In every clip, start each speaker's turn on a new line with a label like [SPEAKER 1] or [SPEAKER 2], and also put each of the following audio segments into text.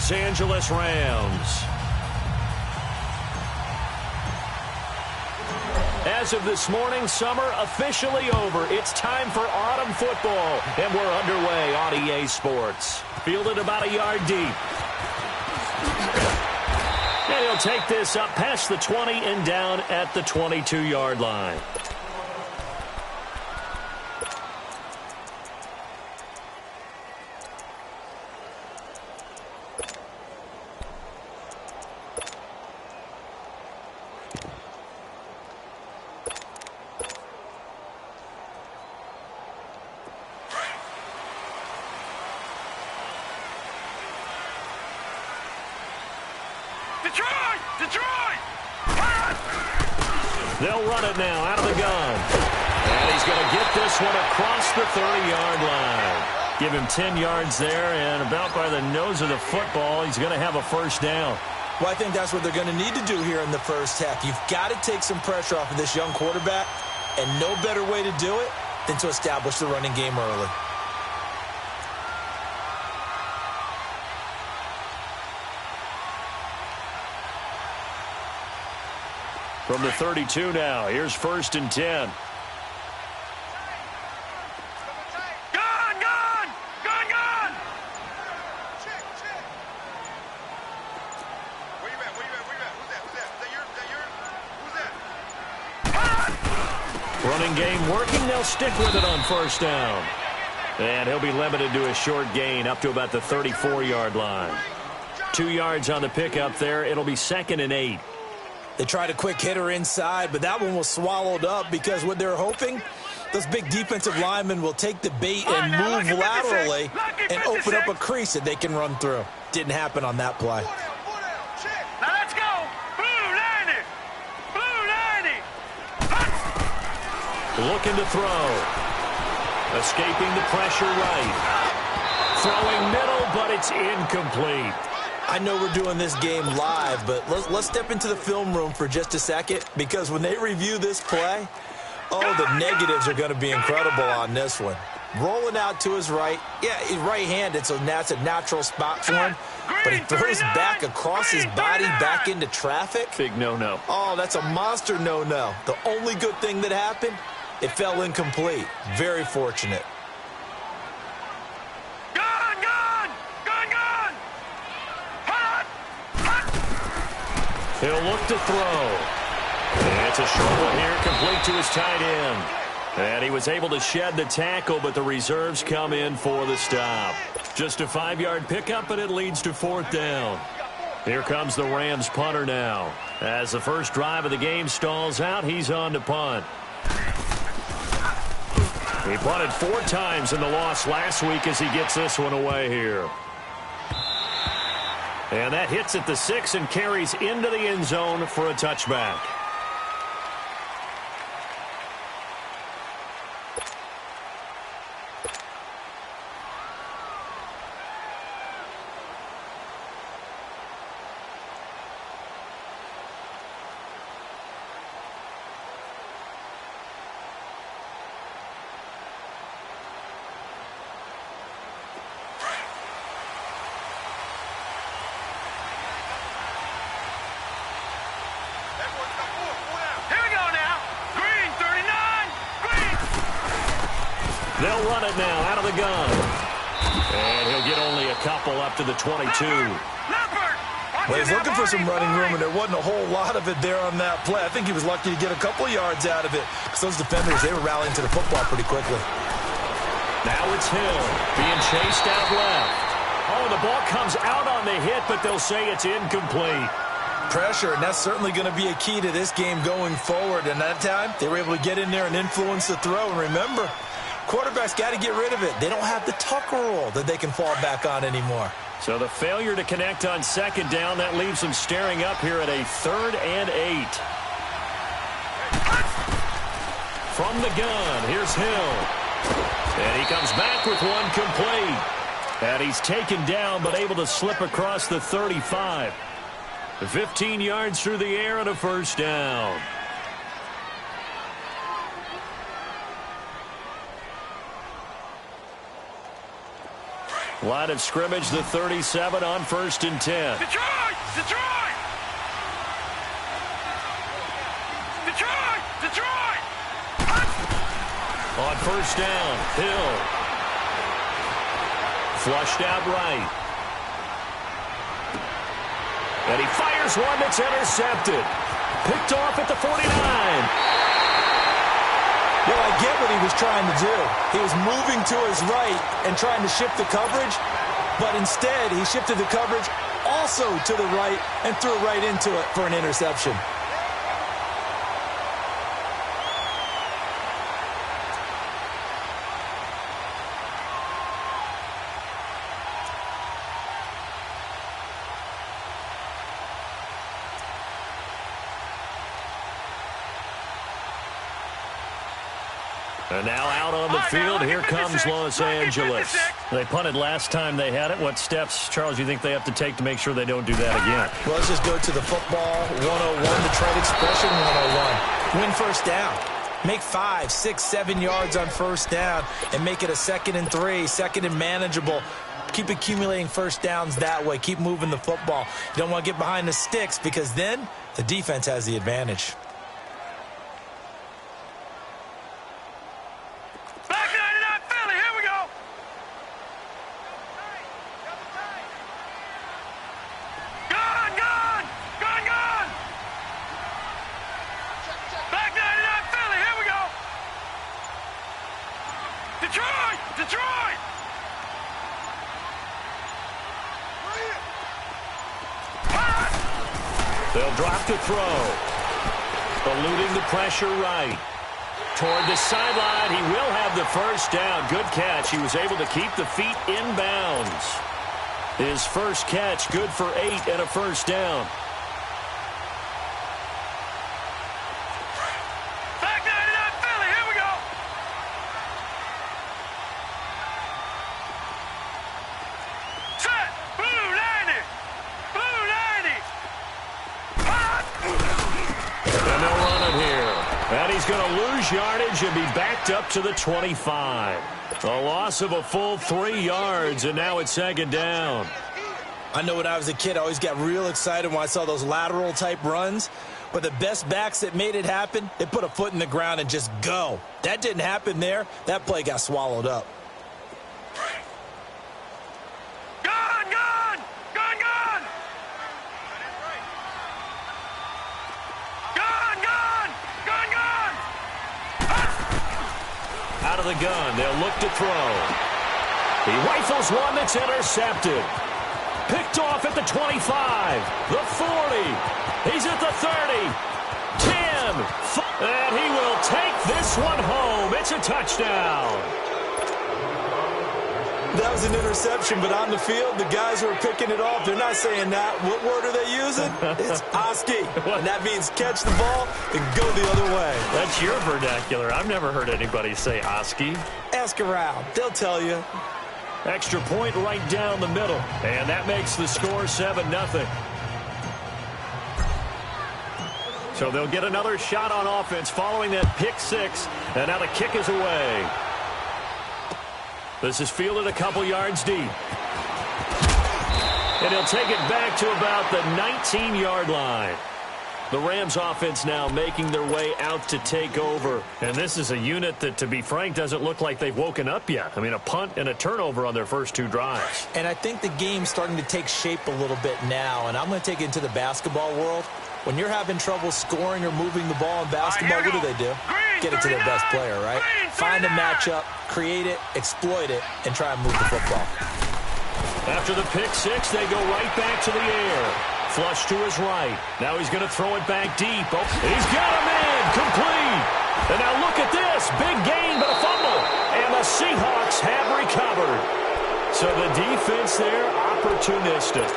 [SPEAKER 1] Los Angeles Rams. As of this morning, summer officially over. It's time for autumn football, and we're underway on EA Sports. Fielded about a yard deep. And he'll take this up past the 20 and down at the 22-yard line. They'll run it now out of the gun. And he's going to get this one across the 30-yard line. Give him 10 yards there, and about by the nose of the football, he's going to have a first down.
[SPEAKER 2] Well, I think that's what they're going to need to do here in the first half. You've got to take some pressure off of this young quarterback, and no better way to do it than to establish the running game early.
[SPEAKER 1] From the 32 now, here's 1st and 10. Running game working. They'll stick with it on 1st down. And he'll be limited to a short gain up to about the 34-yard line. 2 yards on the pickup there. It'll be 2nd and 8.
[SPEAKER 2] They tried a quick hitter inside, but that one was swallowed up because what they're hoping, those big defensive linemen will take the bait and move laterally and open up a crease that they can run through. Didn't happen on that play.
[SPEAKER 3] Now let's go. Blue 90. Blue 90.
[SPEAKER 1] Looking to throw. Escaping the pressure right. Throwing middle, but it's incomplete.
[SPEAKER 2] I know we're doing this game live, but let's step into the film room for just a second, because when they review this play, the negatives are going to be incredible on this one. Rolling out to his right. Yeah, he's right-handed, so that's a natural spot for him. But he throws back across his body back into traffic.
[SPEAKER 1] Big no-no.
[SPEAKER 2] Oh, that's a monster no-no. The only good thing that happened, it fell incomplete. Very fortunate.
[SPEAKER 1] He'll look to throw. And it's a short one here, complete to his tight end. And he was able to shed the tackle, but the reserves come in for the stop. Just a 5-yard pickup, but it leads to 4th down. Here comes the Rams punter now. As the first drive of the game stalls out, he's on to punt. He punted 4 times in the loss last week as he gets this one away here. And that hits at the 6 and carries into the end zone for a touchback. They'll run it now out of the gun. And he'll get only a couple up to the 22.
[SPEAKER 2] Well, he's looking for some running room, and there wasn't a whole lot of it there on that play. I think he was lucky to get a couple of yards out of it, because those defenders, they were rallying to the football pretty quickly.
[SPEAKER 1] Now it's Hill being chased out left. Oh, the ball comes out on the hit, but they'll say it's incomplete.
[SPEAKER 2] Pressure, and that's certainly going to be a key to this game going forward. And that time, they were able to get in there and influence the throw. And remember, quarterbacks got to get rid of it. They don't have the Tucker rule that they can fall back on anymore.
[SPEAKER 1] So the failure to connect on 2nd down, that leaves them staring up here at a 3rd and 8. From the gun, here's Hill. And he comes back with one complete. And he's taken down, but able to slip across the 35. 15 yards through the air and a first down. Line of scrimmage, the 37 on 1st and 10.
[SPEAKER 3] Detroit! Detroit! Detroit! Detroit!
[SPEAKER 1] On 1st down, Hill. Flushed out right. And he fires one that's intercepted. Picked off at the 49.
[SPEAKER 2] Well, I get what he was trying to do. He was moving to his right and trying to shift the coverage, but instead he shifted the coverage also to the right and threw right into it for an interception.
[SPEAKER 1] And now out on the field, here comes Los Angeles. They punted last time they had it. What steps, Charles, you think they have to take to make sure they don't do that again?
[SPEAKER 2] Well, let's just go to the football 101, the trade expression 101. Win first down. Make 5, 6, 7 yards on first down and make it a 2nd and 3, 2nd and manageable. Keep accumulating first downs that way. Keep moving the football. You don't want to get behind the sticks because then the defense has the advantage.
[SPEAKER 1] They'll drop to throw. Eluding the pressure right. Toward the sideline, he will have the first down. Good catch. He was able to keep the feet in bounds. His first catch, good for 8 and a first down. Yardage and be backed up to the 25. A loss of a full 3 yards, and now it's 2nd down.
[SPEAKER 2] I know when I was a kid, I always got real excited when I saw those lateral-type runs. But the best backs that made it happen, they put a foot in the ground and just go. That didn't happen there. That play got swallowed up.
[SPEAKER 1] Out of the gun, they'll look to throw. He rifles one that's intercepted. Picked off at the 25, the 40. He's at the 30, 10, and he will take this one home. It's a touchdown.
[SPEAKER 2] That was an interception, but on the field, the guys who are picking it off, they're not saying that. What word are they using? It's Oski, and that means catch the ball and go the other way.
[SPEAKER 1] That's your vernacular. I've never heard anybody say Oski.
[SPEAKER 2] Ask around. They'll tell you.
[SPEAKER 1] Extra point right down the middle, and that makes the score 7-0. So they'll get another shot on offense following that pick 6, and now the kick is away. This is fielded a couple yards deep. And he'll take it back to about the 19-yard line. The Rams offense now making their way out to take over. And this is a unit that, to be frank, doesn't look like they've woken up yet. I mean, a punt and a turnover on their first 2 drives.
[SPEAKER 2] And I think the game's starting to take shape a little bit now. And I'm going to take it into the basketball world. When you're having trouble scoring or moving the ball in basketball, what do? Get it to their best player, right? Find a matchup, create it, exploit it, and try and move the football.
[SPEAKER 1] After the pick 6, they go right back to the air. Flush to his right. Now he's going to throw it back deep. Oh, he's got a man. Complete. And now look at this. Big gain, but a fumble. And the Seahawks have recovered. So the defense there, opportunistic.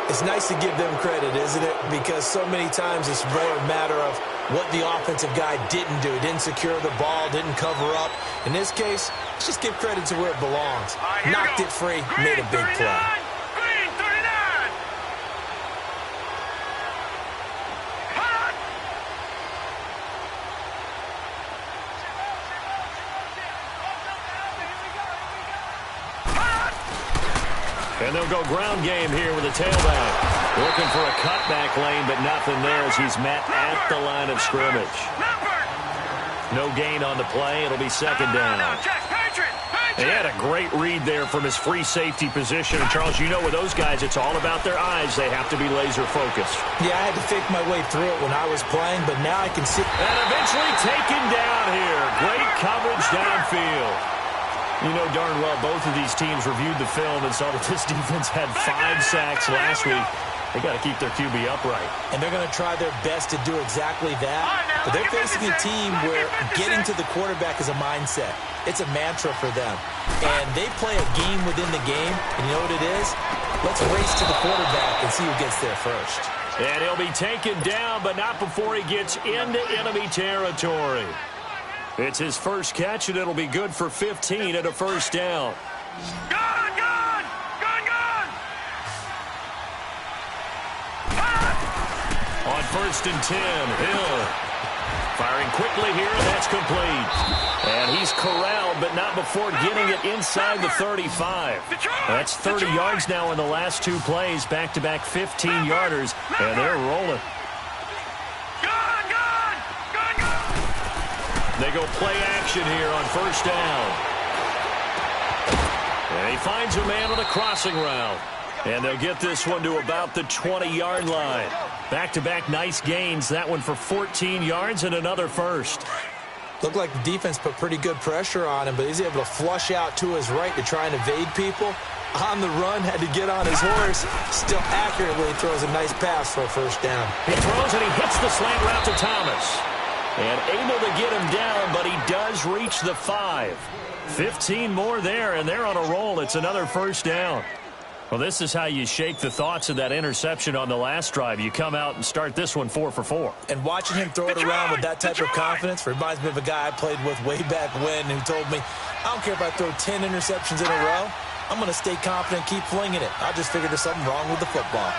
[SPEAKER 2] It's nice to give them credit, isn't it? Because so many times it's more a matter of what the offensive guy didn't do. Didn't secure the ball, didn't cover up. In this case, let's just give credit to where it belongs. Knocked it free, made a big play.
[SPEAKER 1] And they'll go ground game here with a tailback. Looking for a cutback lane, but nothing there as he's met at the line of scrimmage. No gain on the play. It'll be second down. He had a great read there from his free safety position. And, Charles, you know with those guys, it's all about their eyes. They have to be laser focused.
[SPEAKER 2] Yeah, I had to fake my way through it when I was playing, but now I can see.
[SPEAKER 1] And eventually taken down here. Great coverage downfield. You know darn well both of these teams reviewed the film and saw that this defense had 5 sacks last week. They got to keep their QB upright. And they're going to try their best to do exactly that. But they're facing a team where getting to the quarterback is a mindset. It's a mantra for them. And they play a game within the game. And you know what it is? Let's race to the quarterback and see who gets there first. And he'll be taken down, but not before he gets into enemy territory. It's his first catch, and it'll be good for 15 at a first down.
[SPEAKER 3] Gone, gone! Gone, gone!
[SPEAKER 1] On 1st and 10, Hill. Firing quickly here, and that's complete. And he's corralled, but not before getting it inside the 35. That's 30 yards now in the last 2 plays, back-to-back 15-yarders, and they're rolling. They go play action here on 1st down. And he finds a man on a crossing route. And they'll get this one to about the 20-yard line. Back-to-back nice gains. That one for 14 yards and another first.
[SPEAKER 2] Looked like the defense put pretty good pressure on him, but he's able to flush out to his right to try and evade people. On the run, had to get on his horse. Still accurately throws a nice pass for a first down.
[SPEAKER 1] He throws and he hits the slant route to Thomas. And able to get him down, but he does reach the 5. 15 more there, and they're on a roll. It's another first down. Well, this is how you shake the thoughts of that interception on the last drive. You come out and start this one 4 for 4.
[SPEAKER 2] And watching him throw it around with that type of confidence reminds me of a guy I played with way back when who told me, I don't care if I throw 10 interceptions in a row. I'm going to stay confident and keep flinging it. I just figured there's something wrong with the football.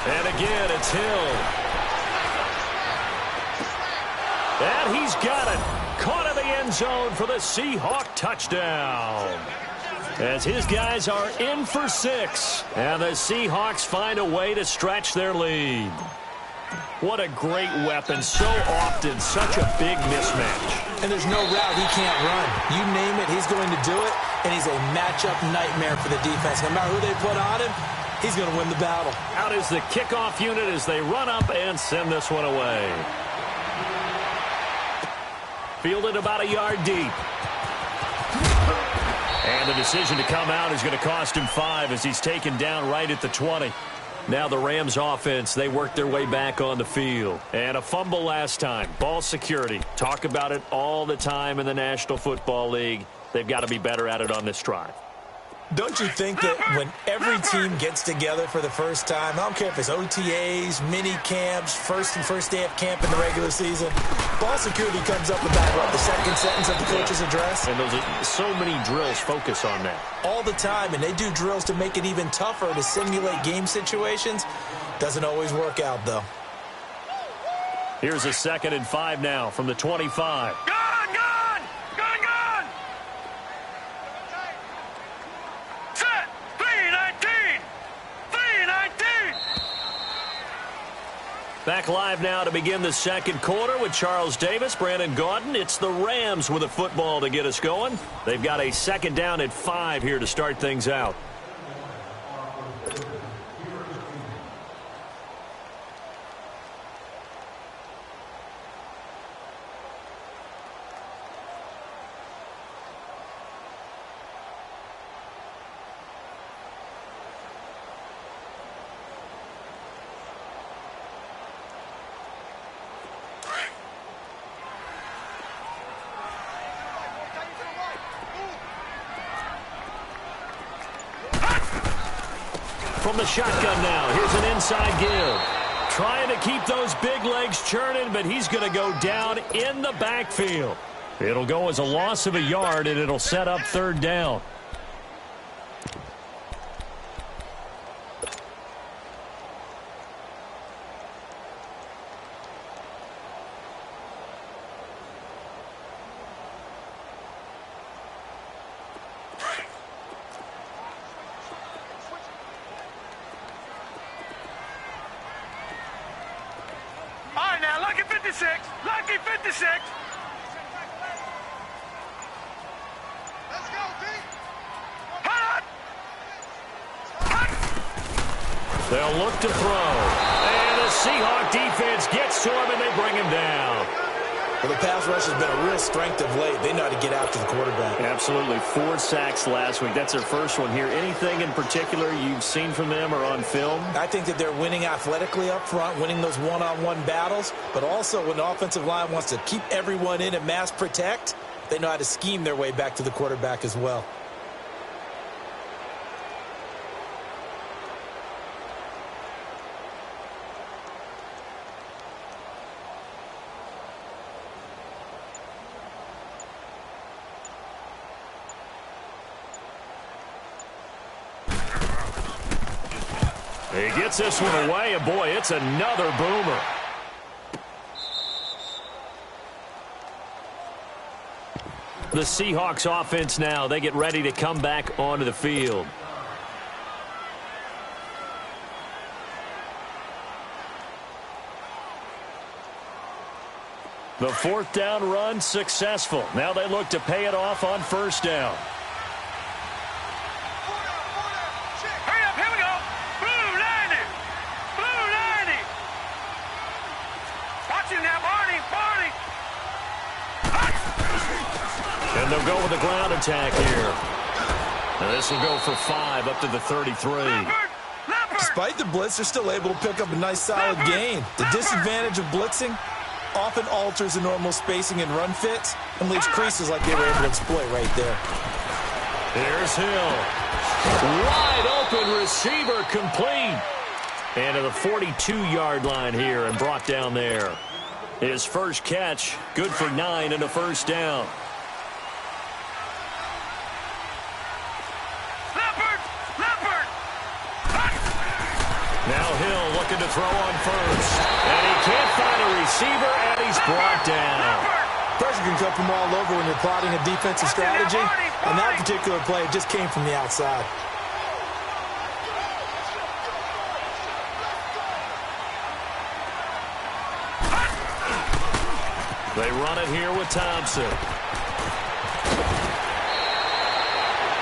[SPEAKER 1] And again, it's Hill. And he's got it. Caught in the end zone for the Seahawk touchdown. As his guys are in for 6. And the Seahawks find a way to stretch their lead. What a great weapon. So often, such a big mismatch.
[SPEAKER 2] And there's no route he can't run. You name it, he's going to do it. And he's a matchup nightmare for the defense. No matter who they put on him, he's going to win the battle.
[SPEAKER 1] Out is the kickoff unit as they run up and send this one away. Fielded about a yard deep. And the decision to come out is going to cost him 5 as he's taken down right at the 20. Now the Rams offense, they work their way back on the field. And a fumble last time. Ball security. Talk about it all the time in the National Football League. They've got to be better at it on this drive.
[SPEAKER 2] Don't you think that when every team gets together for the first time, I don't care if it's OTAs, mini camps, first day of camp in the regular season, ball security comes up about, what, the second sentence of the coach's address?
[SPEAKER 1] And those are so many drills focus on that.
[SPEAKER 2] All the time, and they do drills to make it even tougher to simulate game situations. Doesn't always work out, though.
[SPEAKER 1] Here's a 2nd and 5 now from the 25. Back live now to begin the second quarter with Charles Davis, Brandon Gaudin. It's the Rams with a football to get us going. They've got a 2nd down at 5 here to start things out. From the shotgun now, here's an inside give. Trying to keep those big legs churning, but he's going to go down in the backfield. It'll go as a loss of a yard, and it'll set up 3rd down.
[SPEAKER 3] 56. Lucky 56. Let's go, B. Hot.
[SPEAKER 1] They'll look to throw. And the Seahawk defense gets to him, and they bring him down.
[SPEAKER 2] Well, the pass rush has been a real strength of late. They know how to get out to the quarterback.
[SPEAKER 1] Absolutely. 4 sacks last week. That's their first one here. Anything in particular you've seen from them or on film?
[SPEAKER 2] I think that they're winning athletically up front, winning those one-on-one battles, but also when the offensive line wants to keep everyone in and mass protect, they know how to scheme their way back to the quarterback as well.
[SPEAKER 1] He gets this one away, and boy, it's another boomer. The Seahawks offense now, they get ready to come back onto the field. The 4th down run successful. Now they look to pay it off on 1st down.
[SPEAKER 3] Hurry up, here we go. Blue 90. Blue 90. Watch him now, Barney.
[SPEAKER 1] And they'll go with a ground attack here. And this will go for 5 up to the 33.
[SPEAKER 2] Despite the blitz, they're still able to pick up a nice solid gain. The disadvantage of blitzing often alters the normal spacing and run fits and leaves creases like they were able to exploit right there.
[SPEAKER 1] Here's Hill. Wide open receiver complete. And to the 42-yard line here and brought down there. His first catch, good for 9 and a 1st down. Now Hill looking to throw on 1st. And he can't find a receiver, and he's brought down.
[SPEAKER 2] Pressure can come from all over when you're plotting a defensive strategy, and that particular play just came from the outside.
[SPEAKER 1] They run it here with Thompson.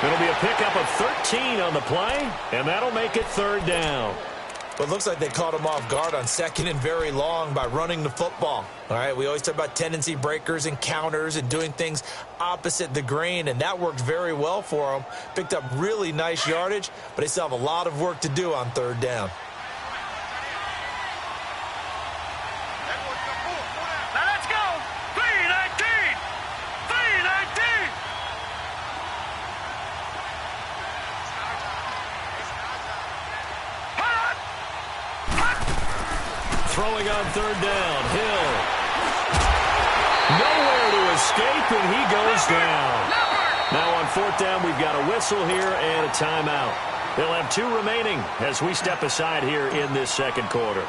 [SPEAKER 1] It'll be a pickup of 13 on the play, and that'll make it 3rd down.
[SPEAKER 2] But it looks like they caught him off guard on 2nd and very long by running the football. All right, we always talk about tendency breakers and counters and doing things opposite the grain, and that worked very well for them. Picked up really nice yardage, but they still have a lot of work to do on 3rd down.
[SPEAKER 3] Now let's go. 319. 319.
[SPEAKER 1] Throwing on 3rd down, Hill. Nowhere to escape, and he goes down. Now on 4th down, we've got a whistle here and a timeout. They'll have 2 remaining as we step aside here in this 2nd quarter.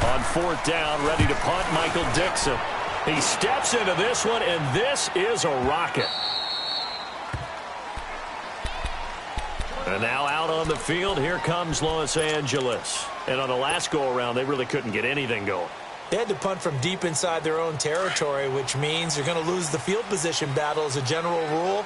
[SPEAKER 1] On 4th down, ready to punt, Michael Dixon. He steps into this one, and this is a rocket. And now out on the field, here comes Los Angeles. And on the last go-around, they really couldn't get anything going.
[SPEAKER 2] They had to punt from deep inside their own territory, which means you're going to lose the field position battle as a general rule.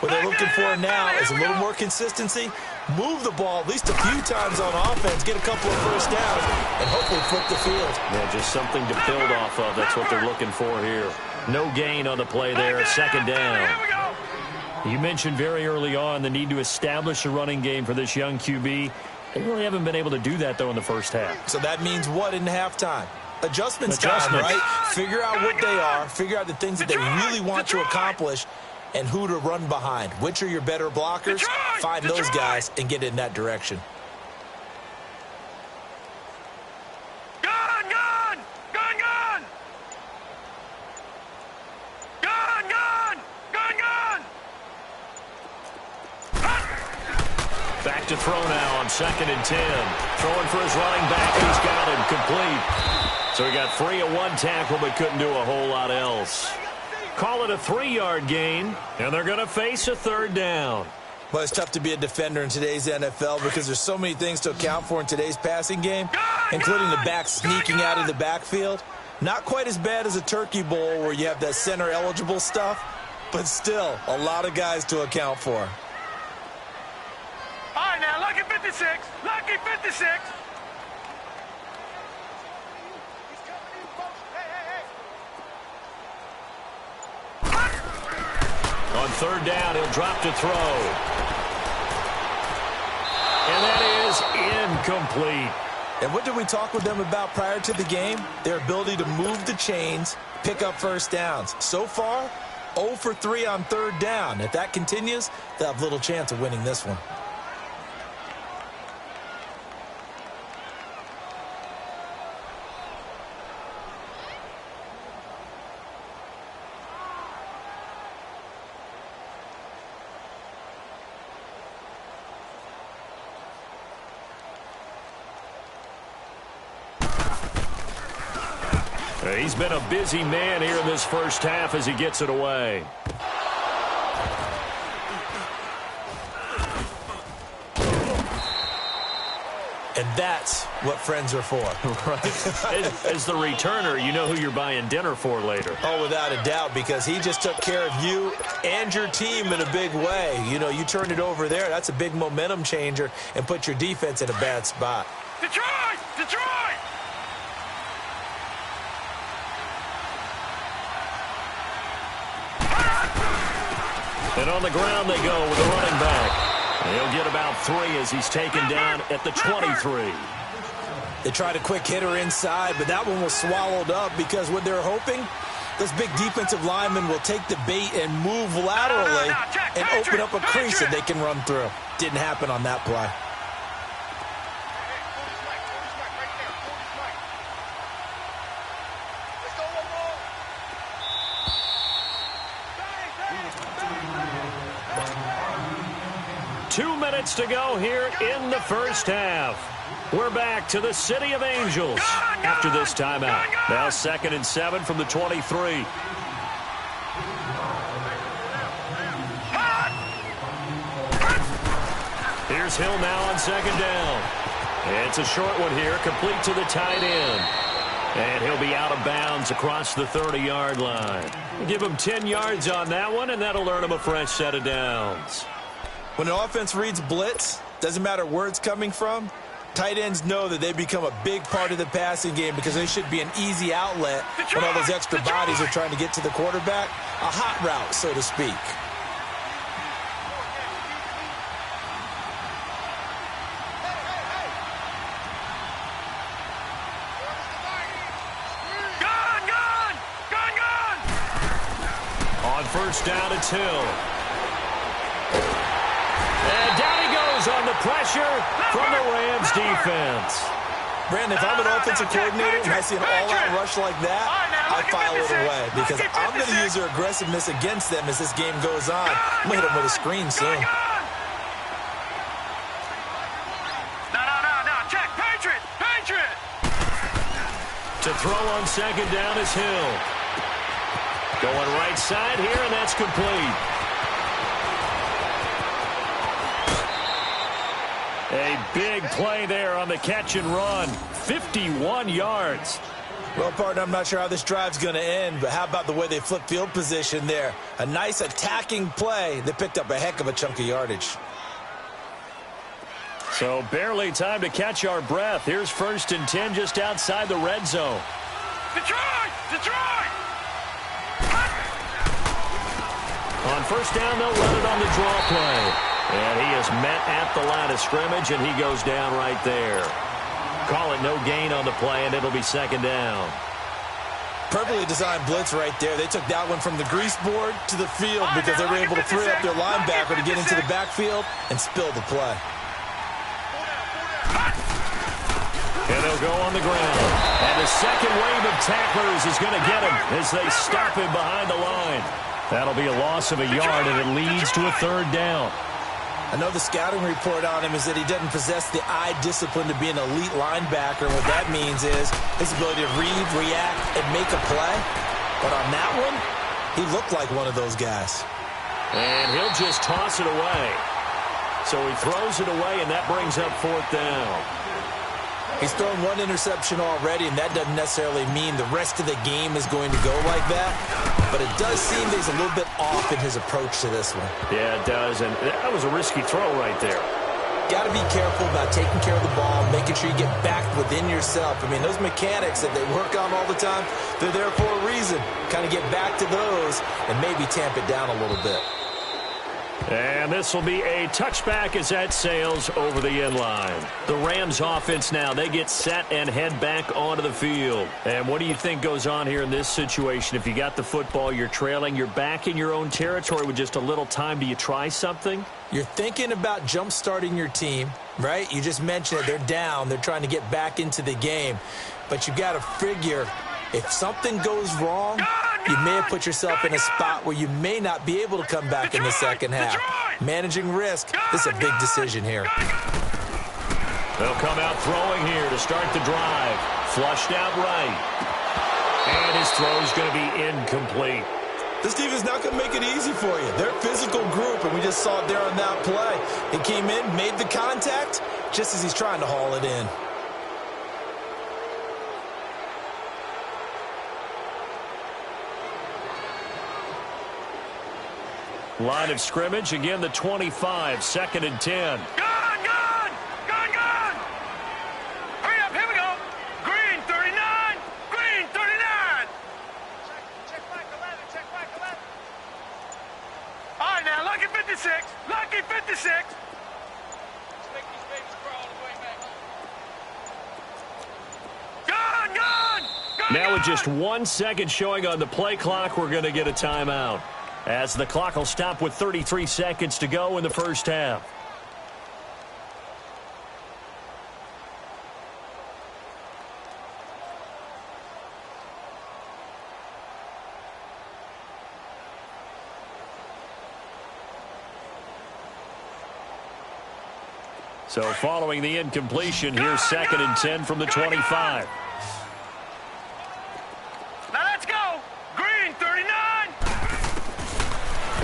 [SPEAKER 2] What they're looking for now is a little more consistency, move the ball at least a few times on offense, get a couple of 1st downs, and hopefully flip the field.
[SPEAKER 1] Yeah, just something to build off of. That's what they're looking for here. No gain on the play there, 2nd down. You mentioned very early on the need to establish a running game for this young QB. They really haven't been able to do that, though, in the first half.
[SPEAKER 2] So that means what in halftime? Adjustments time, right? Figure out what they are, figure out the things that they really want to accomplish, and who to run behind. Which are your better blockers? Find those guys and get in that direction.
[SPEAKER 3] Gone, gone! Gone, gone! Gone, gone! Gone, gone!
[SPEAKER 1] Back to throw now on 2nd and 10. Throwing for his running back. He's got him complete. So he got free of 1 tackle but couldn't do a whole lot else. Call it a 3-yard gain, and they're going to face a 3rd down.
[SPEAKER 2] Well, it's tough to be a defender in today's NFL because there's so many things to account for in today's passing game, including the back sneaking out of the backfield. Not quite as bad as a turkey bowl where you have that center-eligible stuff, but still a lot of guys to account for.
[SPEAKER 3] All right, now, lucky 56. Lucky 56.
[SPEAKER 1] On third down, he'll drop to throw. And that is incomplete.
[SPEAKER 2] And what did we talk with them about prior to the game? Their ability to move the chains, pick up first downs. So far, 0 for 3 on third down. If that continues, they'll have little chance of winning this one.
[SPEAKER 1] He's been a busy man here in this first half as he gets it away.
[SPEAKER 2] And that's what friends are for.
[SPEAKER 1] Right. As the returner, you know who you're buying dinner for later.
[SPEAKER 2] Oh, without a doubt, because he just took care of you and your team in a big way. You know, you turned it over there. That's a big momentum changer and put your defense in a bad spot.
[SPEAKER 3] Detroit! Detroit!
[SPEAKER 1] And on the ground they go with the running back. He'll get about 3 as he's taken down at the 23.
[SPEAKER 2] They tried a quick hitter inside, but that one was swallowed up because what they're hoping, this big defensive lineman will take the bait and move laterally and open up a crease that they can run through. Didn't happen on that play.
[SPEAKER 1] To go here in the first half. We're back to the City of Angels after this timeout. Now 2nd and 7 from the 23. Here's Hill now on 2nd down. It's a short one here, complete to the tight end. And he'll be out of bounds across the 30-yard line. Give him 10 yards on that one, and that'll earn him a fresh set of downs.
[SPEAKER 2] When an offense reads blitz, doesn't matter where it's coming from, tight ends know that they become a big part of the passing game because they should be an easy outlet when all those extra bodies are trying to get to the quarterback. A hot route, so to speak.
[SPEAKER 1] On first down, it's Hill. And down he goes on the pressure from the Rams defense.
[SPEAKER 2] Brandon, if I'm an offensive coordinator and I see an all-out rush like that, I file it away because I'm going to use their aggressiveness against them as this game goes on. I'm going to hit them with a screen soon.
[SPEAKER 3] No, check, Patriot!
[SPEAKER 1] To throw on 2nd down is Hill. Going right side here, and that's complete. A big play there on the catch and run. 51 yards.
[SPEAKER 2] Well, partner, I'm not sure how this drive's going to end, but how about the way they flipped field position there? A nice attacking play that picked up a heck of a chunk of yardage.
[SPEAKER 1] So barely time to catch our breath. Here's 1st and 10 just outside the red zone.
[SPEAKER 3] Detroit!
[SPEAKER 1] On first down, they'll run it on the draw play. And he is met at the line of scrimmage, and he goes down right there. Call it no gain on the play, and it'll be 2nd down.
[SPEAKER 2] Perfectly designed blitz right there. They took that one from the grease board to the field because they were able to free up their linebacker to get into the backfield and spill the play.
[SPEAKER 1] And they'll go on the ground. And the second wave of tacklers is going to get him as they stop him behind the line. That'll be a loss of a yard, and it leads to a 3rd down.
[SPEAKER 2] I know the scouting report on him is that he doesn't possess the eye discipline to be an elite linebacker. What that means is his ability to read, react, and make a play. But on that one, he looked like one of those guys.
[SPEAKER 1] And he'll just toss it away. So he throws it away, and that brings up 4th down.
[SPEAKER 2] He's thrown one interception already, and that doesn't necessarily mean the rest of the game is going to go like that. But it does seem that he's a little bit off in his approach to this one.
[SPEAKER 1] Yeah, it does, and that was a risky throw right there.
[SPEAKER 2] Got to be careful about taking care of the ball, making sure you get back within yourself. I mean, those mechanics that they work on all the time, they're there for a reason. Kind of get back to those and maybe tamp it down a little bit.
[SPEAKER 1] And this will be a touchback as that sails over the end line. The Rams offense now, they get set and head back onto the field. And what do you think goes on here in this situation? If you got the football, you're trailing, you're back in your own territory with just a little time. Do you try something?
[SPEAKER 2] You're thinking about jump-starting your team, right? You just mentioned it. They're down. They're trying to get back into the game. But you got to figure if something goes wrong, you may have put yourself in a spot where you may not be able to come back in the second half. Managing risk, this is a big decision here.
[SPEAKER 1] They'll come out throwing here to start the drive. Flushed out right. And his throw's going to be incomplete.
[SPEAKER 2] This defense not going to make it easy for you. They're a physical group, and we just saw it there on that play. He came in, made the contact, just as he's trying to haul it in.
[SPEAKER 1] Line of scrimmage, again the 25, 2nd and 10.
[SPEAKER 3] Gone! Hurry up, here we go. Green 39, green 39. Check back 11, check back 11. All right, now, lucky 56, lucky 56. Let's make these babies crawl all the way back home. Gone!
[SPEAKER 1] Now with just 1 second showing on the play clock, we're going to get a timeout, as the clock will stop with 33 seconds to go in the first half. So following the incompletion, here's 2nd and 10 from the 25.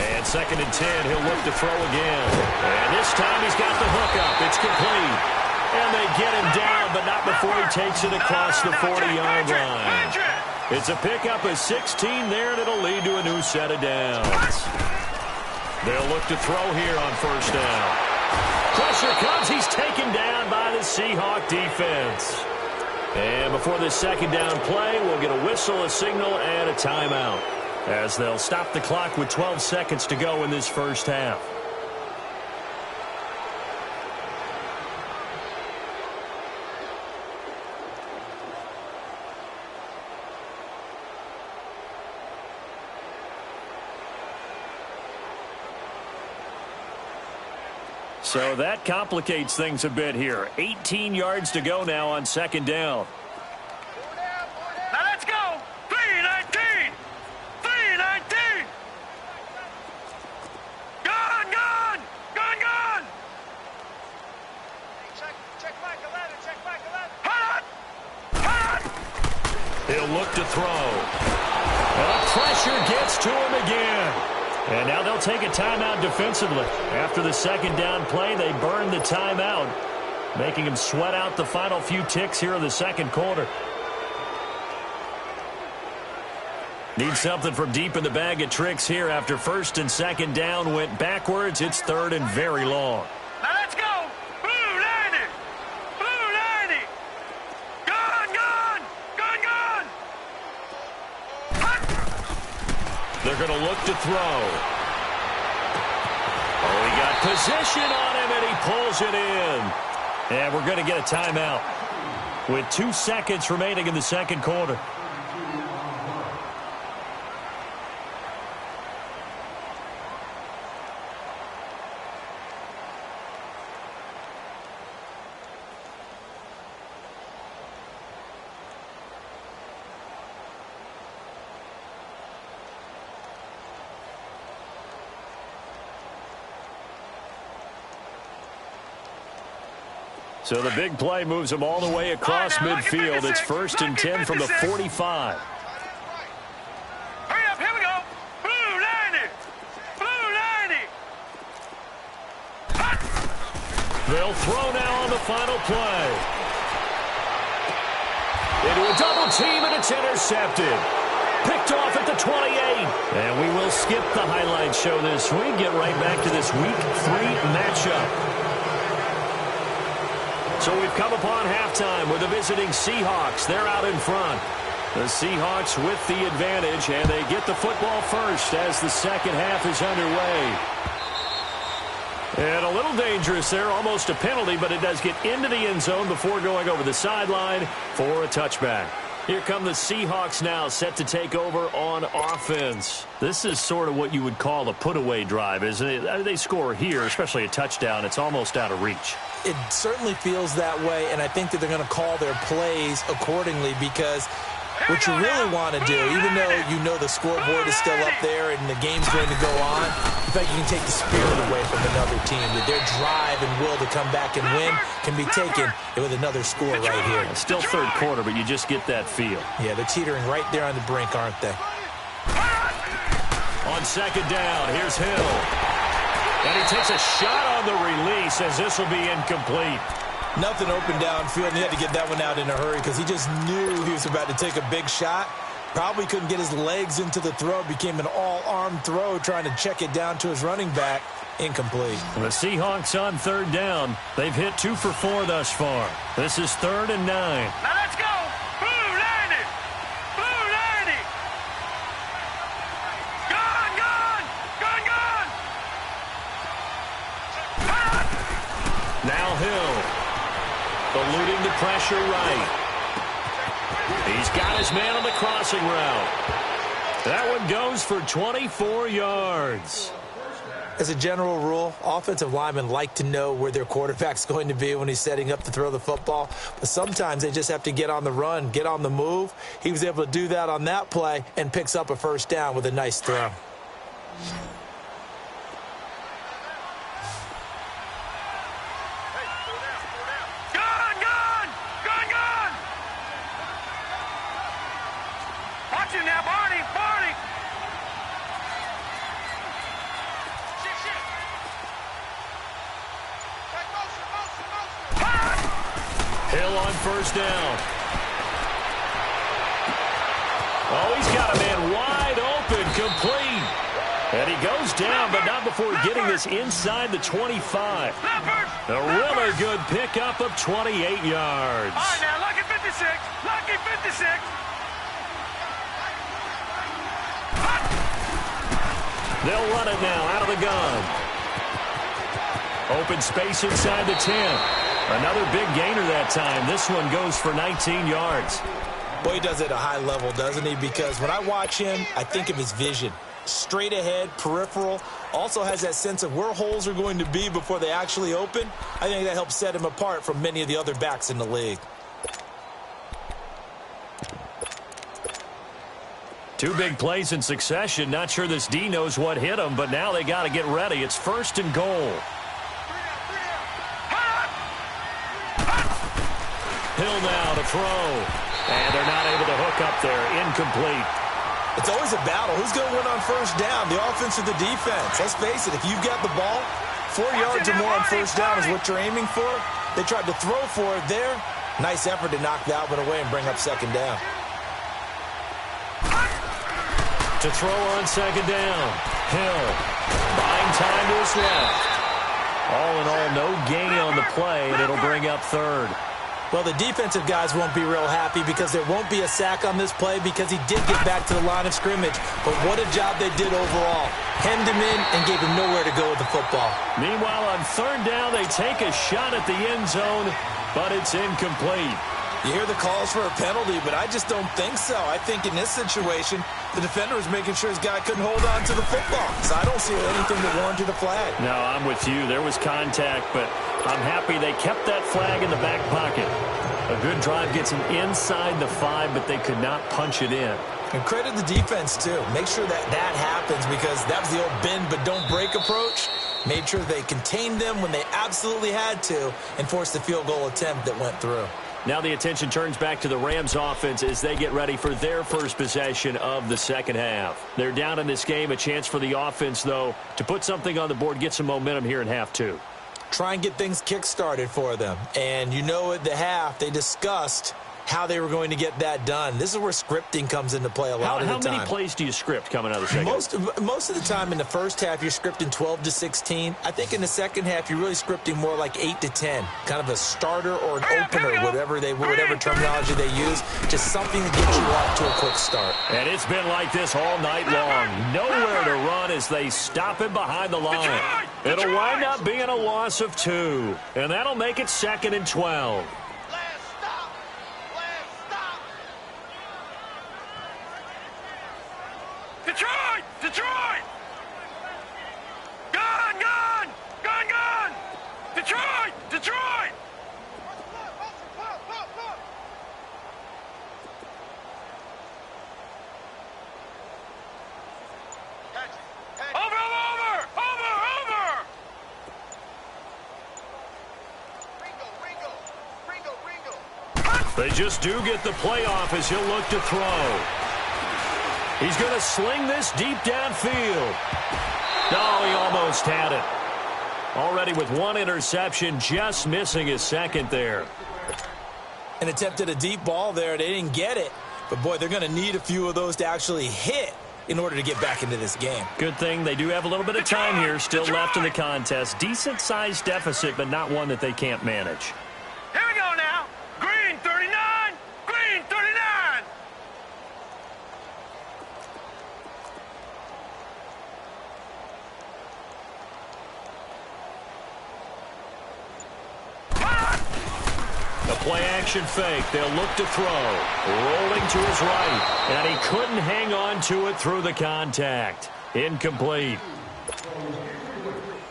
[SPEAKER 1] And 2nd and 10, he'll look to throw again. And this time he's got the hook up. It's complete. And they get him down, but not before he takes it across the 40-yard line. It's a pickup of 16 there, and it'll lead to a new set of downs. They'll look to throw here on first down. Pressure comes. He's taken down by the Seahawk defense. And before this second down play, we'll get a whistle, a signal, and a timeout, as they'll stop the clock with 12 seconds to go in this first half. So that complicates things a bit here. 18 yards to go now on second down.
[SPEAKER 3] Now let's go. 3-19. 3-19. Gone. Check back 11. Check back 11. Hold on.
[SPEAKER 1] He'll look to throw. And pressure gets to him again. And now they'll take a timeout defensively. After the second down play, they burn the timeout, making him sweat out the final few ticks here in the second quarter. Need something from deep in the bag of tricks here. After first and second down went backwards, it's third and very long.
[SPEAKER 3] Now let's go. Blue 90. Blue 90. Gone.
[SPEAKER 1] They're going to look to throw. Oh, he got position on him, and he pulls it in. And we're going to get a timeout with 2 seconds remaining in the second quarter. So the big play moves him all the way across midfield. It's 1st and 10 from the 45.
[SPEAKER 3] Hurry up, here we go. Blue 90. Blue 90.
[SPEAKER 1] They'll throw now on the final play. Into a double team, and it's intercepted. Picked off at the 28. And we will skip the highlight show this week. Get right back to this Week 3 matchup. So we've come upon halftime with the visiting Seahawks. They're out in front. The Seahawks with the advantage, and they get the football first as the second half is underway. And a little dangerous there, almost a penalty, but it does get into the end zone before going over the sideline for a touchback. Here come the Seahawks now, set to take over on offense. This is sort of what you would call a put-away drive, isn't it? They score here, especially a touchdown. It's almost out of reach.
[SPEAKER 2] It certainly feels that way, and I think that they're going to call their plays accordingly because what you really want to do, even though you know the scoreboard is still up there and the game's going to go on, in fact, you can take the spirit away from another team. That their drive and will to come back and win can be taken with another score right here.
[SPEAKER 1] Still third quarter, but you just get that feel.
[SPEAKER 2] Yeah, they're teetering right there on the brink, aren't they?
[SPEAKER 1] On second down, here's Hill. And he takes a shot on the release as this will be incomplete.
[SPEAKER 2] Nothing open downfield, and he had to get that one out in a hurry because he just knew he was about to take a big shot. Probably couldn't get his legs into the throw. Became an all-arm throw trying to check it down to his running back. Incomplete.
[SPEAKER 1] The Seahawks on third down. They've hit 2 for 4 thus far. This is 3rd and 9.
[SPEAKER 3] Now let's go. Blue landed. Blue landed. Gone, gone. Gone, gone.
[SPEAKER 1] Now Hill. Eluding the pressure right. He's got his man on the crossing route. That one goes for 24 yards.
[SPEAKER 2] As a general rule, offensive linemen like to know where their quarterback's going to be when he's setting up to throw the football. But sometimes they just have to get on the run, get on the move. He was able to do that on that play and picks up a first down with a nice throw.
[SPEAKER 1] Hill on first down. Oh, he's got a man wide open, complete. And he goes down, but not before getting this inside the 25. A really good pickup of 28 yards.
[SPEAKER 3] All right, now, lucky 56. Lucky 56.
[SPEAKER 1] They'll run it now out of the gun. Open space inside the 10. Another big gainer that time. This one goes for 19 yards.
[SPEAKER 2] Boy, he does it at a high level, doesn't he? Because when I watch him, I think of his vision. Straight ahead, peripheral. Also has that sense of where holes are going to be before they actually open. I think that helps set him apart from many of the other backs in the league.
[SPEAKER 1] Two big plays in succession. Not sure this D knows what hit him, but now they got to get ready. It's 1st and goal. Hill now to throw. And they're not able to hook up there. Incomplete.
[SPEAKER 2] It's always a battle. Who's going to win on first down, the offense or the defense? Let's face it, if you've got the ball, 4 yards or more on first down is what you're aiming for. They tried to throw for it there. Nice effort to knock that one away and bring up second down.
[SPEAKER 1] To throw on second down. Hill buying time to his left. All in all, no gain on the play, and it'll bring up 3rd.
[SPEAKER 2] Well, the defensive guys won't be real happy because there won't be a sack on this play because he did get back to the line of scrimmage. But what a job they did overall. Hemmed him in and gave him nowhere to go with the football.
[SPEAKER 1] Meanwhile, on 3rd down, they take a shot at the end zone, but it's incomplete.
[SPEAKER 2] You hear the calls for a penalty, but I just don't think so. I think in this situation, the defender was making sure his guy couldn't hold on to the football. So I don't see anything that warranted a flag.
[SPEAKER 1] No, I'm with you. There was contact, but I'm happy they kept that flag in the back pocket. A good drive gets them inside the 5, but they could not punch it in.
[SPEAKER 2] And credit the defense, too. Make sure that that happens because that was the old bend but don't break approach. Made sure they contained them when they absolutely had to and forced the field goal attempt that went through.
[SPEAKER 1] Now the attention turns back to the Rams offense as they get ready for their first possession of the second half. They're down in this game. A chance for the offense, though, to put something on the board, get some momentum here in half 2.
[SPEAKER 2] Try and get things kick-started for them. And you know at the half, they discussed how they were going to get that done. This is where scripting comes into play a lot of the time.
[SPEAKER 1] How many plays do you script coming out of the second?
[SPEAKER 2] Most of the time in the first half, you're scripting 12 to 16. I think in the second half, you're really scripting more like 8 to 10. Kind of a starter or an opener, whatever terminology they use. Just something to get you off to a quick start.
[SPEAKER 1] And it's been like this all night long. Nowhere to run as they stop him behind the line. It'll wind up being a loss of 2. And that'll make it 2nd and 12.
[SPEAKER 3] Detroit! Detroit! Gun! Gun! Gun! Gun! Detroit! Detroit! Over! Over! Over! Over! Ringo!
[SPEAKER 1] They just do get the playoff as he'll look to throw. He's going to sling this deep downfield. Oh, he almost had it. Already with 1 interception, just missing his second there.
[SPEAKER 2] And attempted a deep ball there. They didn't get it. But, boy, they're going to need a few of those to actually hit in order to get back into this game.
[SPEAKER 1] Good thing they do have a little bit of time here still left in the contest. Decent-sized deficit, but not one that they can't manage.
[SPEAKER 3] Here we go now. Green 39. Green 39.
[SPEAKER 1] The play-action fake. They'll look to throw. Rolling to his right. And he couldn't hang on to it through the contact. Incomplete.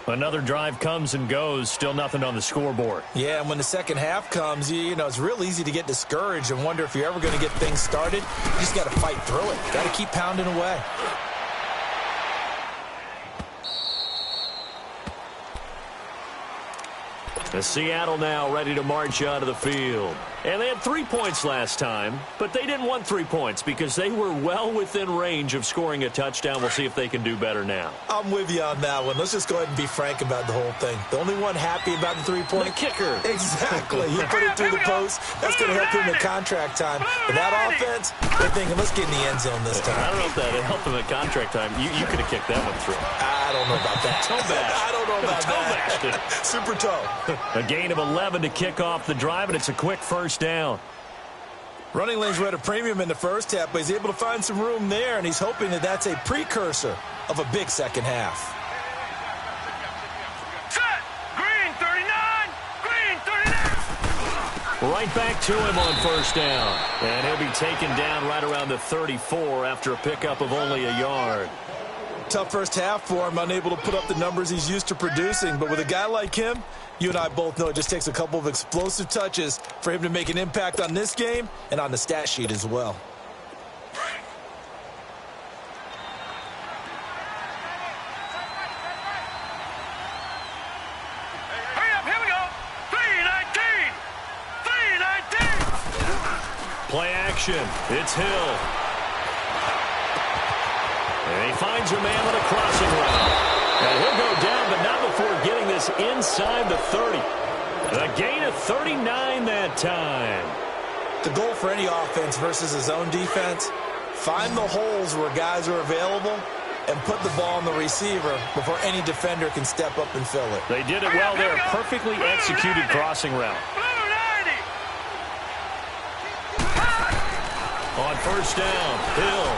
[SPEAKER 1] Another drive comes and goes. Still nothing on the scoreboard.
[SPEAKER 2] Yeah, and when the second half comes, you know, it's real easy to get discouraged and wonder if you're ever going to get things started. You just got to fight through it. Got to keep pounding away.
[SPEAKER 1] The Seattle now ready to march onto the field. And they had 3 points last time, but they didn't want 3 points because they were well within range of scoring a touchdown. We'll see if they can do better now.
[SPEAKER 2] I'm with you on that one. Let's just go ahead and be frank about the whole thing. The only one happy about the 3-point.
[SPEAKER 1] The kicker.
[SPEAKER 2] Exactly. He put it through the post. That's going to help him in contract time. But that offense, they're thinking, let's get in the end zone this time.
[SPEAKER 1] I don't know if that helped him at contract time. You could have kicked that one through.
[SPEAKER 2] I don't know about that.
[SPEAKER 1] Toe bash.
[SPEAKER 2] I don't know about
[SPEAKER 1] toe bashed it.
[SPEAKER 2] Super toe.
[SPEAKER 1] A gain of 11 to kick off the drive, and it's a quick first down.
[SPEAKER 2] Running lanes were at a premium in the first half, but he's able to find some room there, and he's hoping that that's a precursor of a big second half.
[SPEAKER 3] Set! Green 39! Green 39!
[SPEAKER 1] Right back to him on first down. And he'll be taken down right around the 34 after a pickup of only a yard.
[SPEAKER 2] Tough first half for him, unable to put up the numbers he's used to producing. But with a guy like him, you and I both know it just takes a couple of explosive touches for him to make an impact on this game and on the stat sheet as well.
[SPEAKER 3] Hurry up, here we go. 319! 319!
[SPEAKER 1] Play action. It's Hill. And he finds a man on a crossing route. And he'll go down, but not before getting this inside the 30. A gain of 39 that time.
[SPEAKER 2] The goal for any offense versus his own defense, find the holes where guys are available and put the ball on the receiver before any defender can step up and fill it.
[SPEAKER 1] They did it well there. Perfectly executed crossing route. On first down, Hill.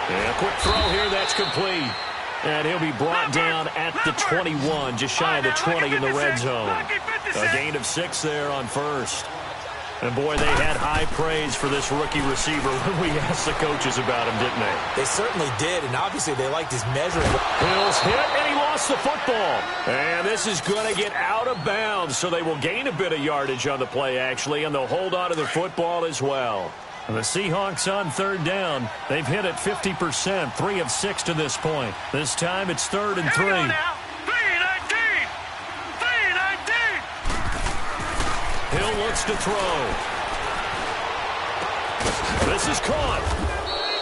[SPEAKER 1] And a quick throw here, that's complete. And he'll be brought down at the 21, just shy of the 20 in the red zone. A gain of 6 there on first. And, boy, they had high praise for this rookie receiver when we asked the coaches about him, didn't they?
[SPEAKER 2] They certainly did, and obviously they liked his measuring.
[SPEAKER 1] Hill's hit, and he lost the football. And this is going to get out of bounds, so they will gain a bit of yardage on the play, actually, and they'll hold on to the football as well. And the Seahawks on third down. They've hit it 50%, 3 of 6 to this point. This time it's 3rd and 3.
[SPEAKER 3] 319! 319!
[SPEAKER 1] Hill looks to throw. This is caught.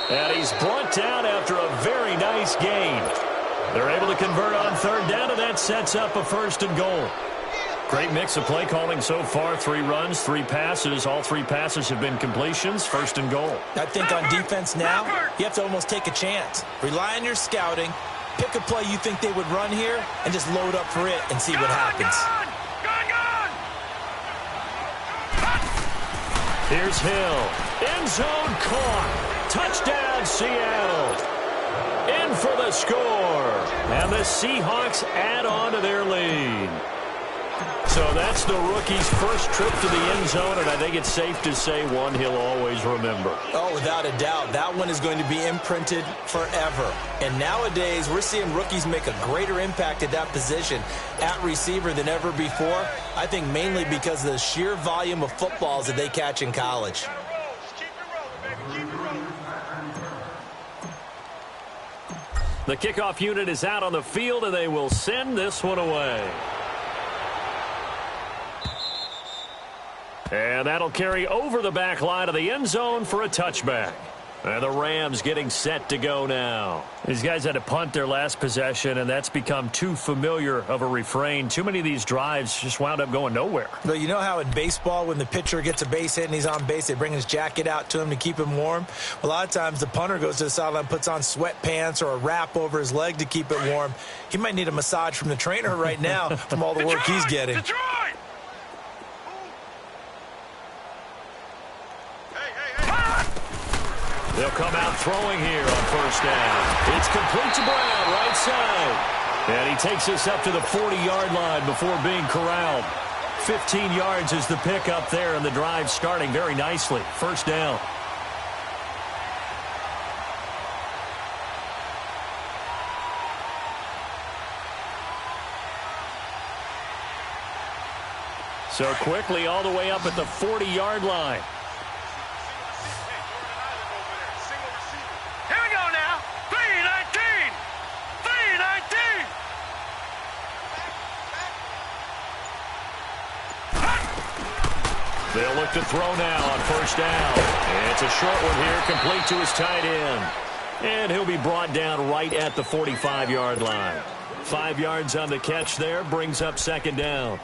[SPEAKER 1] And he's brought down after a very nice gain. They're able to convert on third down, and that sets up a 1st and goal. Great mix of play calling so far. 3 runs, 3 passes. All 3 passes have been completions. First and goal.
[SPEAKER 2] I think on defense now, you have to almost take a chance. Rely on your scouting. Pick a play you think they would run here and just load up for it and see what happens.
[SPEAKER 1] Here's Hill. End zone caught. Touchdown, Seattle. In for the score. And the Seahawks add on to their lead. So that's the rookie's first trip to the end zone, and I think it's safe to say one he'll always remember.
[SPEAKER 2] Oh, without a doubt. That one is going to be imprinted forever. And nowadays, we're seeing rookies make a greater impact at that position at receiver than ever before. I think mainly because of the sheer volume of footballs that they catch in college.
[SPEAKER 1] The kickoff unit is out on the field, and they will send this one away. And that'll carry over the back line of the end zone for a touchback. And the Rams getting set to go now. These guys had to punt their last possession, and that's become too familiar of a refrain. Too many of these drives just wound up going nowhere.
[SPEAKER 2] But you know how in baseball, when the pitcher gets a base hit and he's on base, they bring his jacket out to him to keep him warm? A lot of times the punter goes to the sideline, puts on sweatpants or a wrap over his leg to keep it warm. He might need a massage from the trainer right now from all the work he's getting.
[SPEAKER 3] Detroit!
[SPEAKER 1] They'll come out throwing here on first down. It's complete to Brown, right side. And he takes us up to the 40-yard line before being corralled. 15 yards is the pickup there, and the drive starting very nicely. First down. So quickly all the way up at the 40-yard line. They'll look to throw now on first down. It's a short one here, complete to his tight end. And he'll be brought down right at the 45-yard line. 5 yards on the catch there, brings up second down.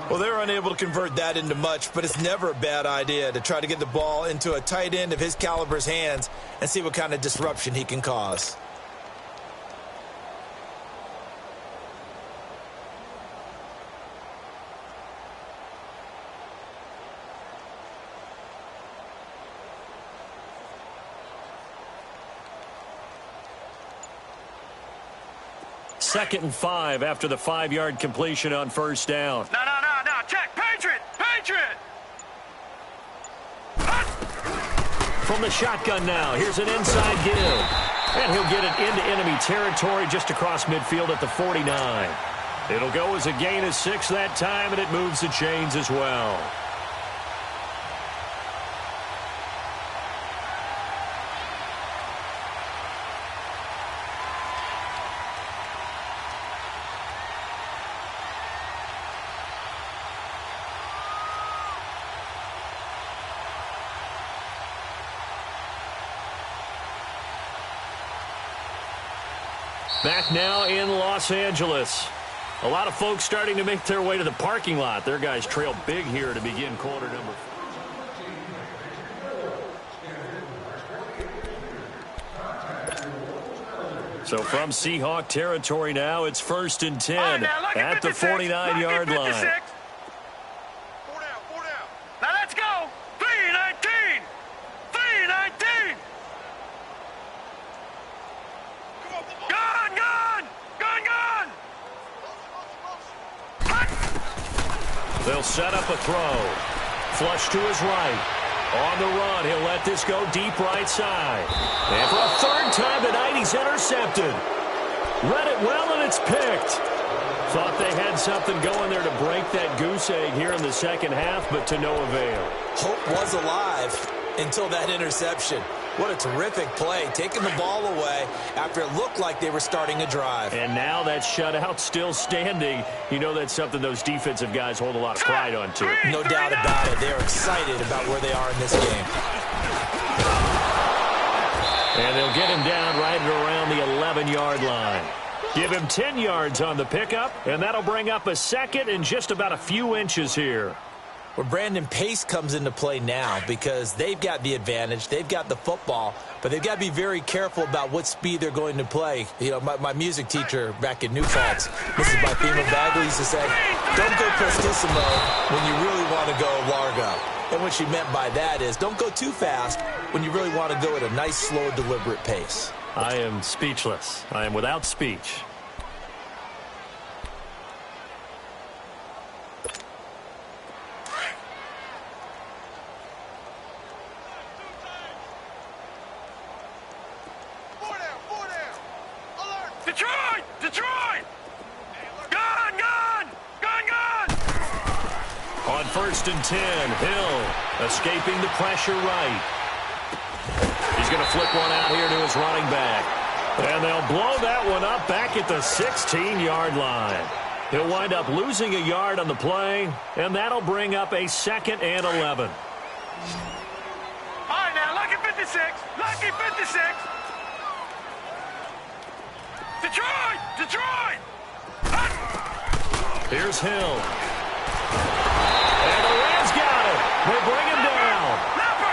[SPEAKER 2] Well, they're unable to convert that into much, but it's never a bad idea to try to get the ball into a tight end of his caliber's hands and see what kind of disruption he can cause.
[SPEAKER 1] Second and 5 after the 5-yard completion on first down.
[SPEAKER 3] No. Check. Patriot.
[SPEAKER 1] From the shotgun now, here's an inside give. And he'll get it into enemy territory just across midfield at the 49. It'll go as a gain of 6 that time, and it moves the chains as well. Back now in Los Angeles. A lot of folks starting to make their way to the parking lot. Their guys trail big here to begin quarter number 4. So from Seahawk territory now, it's first and 10 at the 49-yard line.
[SPEAKER 3] 4 down. Now let's go. 3-19.
[SPEAKER 1] They'll set up a throw. Flush to his right. On the run, he'll let this go deep right side. And for a third time tonight, he's intercepted. Read it well, and it's picked. Thought they had something going there to break that goose egg here in the second half, but to no avail.
[SPEAKER 2] Hope was alive until that interception. What a terrific play, taking the ball away after it looked like they were starting a drive.
[SPEAKER 1] And now that shutout still standing. You know that's something those defensive guys hold a lot of pride on, too.
[SPEAKER 2] No doubt about it. They're excited about where they are in this game.
[SPEAKER 1] And they'll get him down right at around the 11-yard line. Give him 10 yards on the pickup, and that'll bring up a second and just about a few inches here.
[SPEAKER 2] Well, Brandon, pace comes into play now because they've got the advantage. They've got the football, but they've got to be very careful about what speed they're going to play. You know, my music teacher back in New Paltz, Mrs. Bifema Bagley, used to say, don't go prestissimo when you really want to go largo. And what she meant by that is don't go too fast when you really want to go at a nice, slow, deliberate pace.
[SPEAKER 1] I am speechless. I am without speech.
[SPEAKER 3] Detroit! Detroit! Gun! Gun! Gun! Gun!
[SPEAKER 1] On 1st and 10, Hill escaping the pressure right. He's going to flip one out here to his running back. And they'll blow that one up back at the 16-yard line. He'll wind up losing a yard on the play, and that'll bring up a 2nd and 11.
[SPEAKER 3] All right, now, lucky 56. Lucky 56. Detroit! Detroit!
[SPEAKER 1] Here's Hill. And the Rams got it. They bring him down.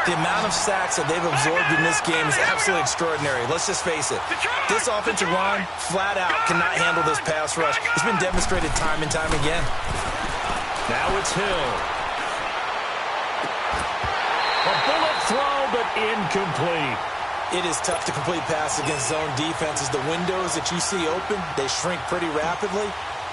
[SPEAKER 2] The amount of sacks that they've absorbed in this game is absolutely extraordinary. Let's just face it. This offensive line, flat out, cannot handle this pass rush. It's been demonstrated time and time again.
[SPEAKER 1] Now it's Hill. A bullet throw, but incomplete.
[SPEAKER 2] It is tough to complete passes against zone defenses. The windows that you see open, they shrink pretty rapidly.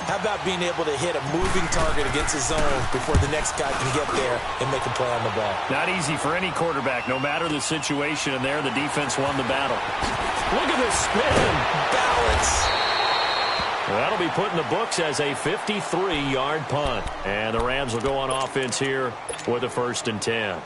[SPEAKER 2] How about being able to hit a moving target against a zone before the next guy can get there and make a play on the ball?
[SPEAKER 1] Not easy for any quarterback, no matter the situation, and there the defense won the battle. Look at this spin.
[SPEAKER 2] Balance.
[SPEAKER 1] That'll be put in the books as a 53-yard punt. And the Rams will go on offense here with a 1st and 10.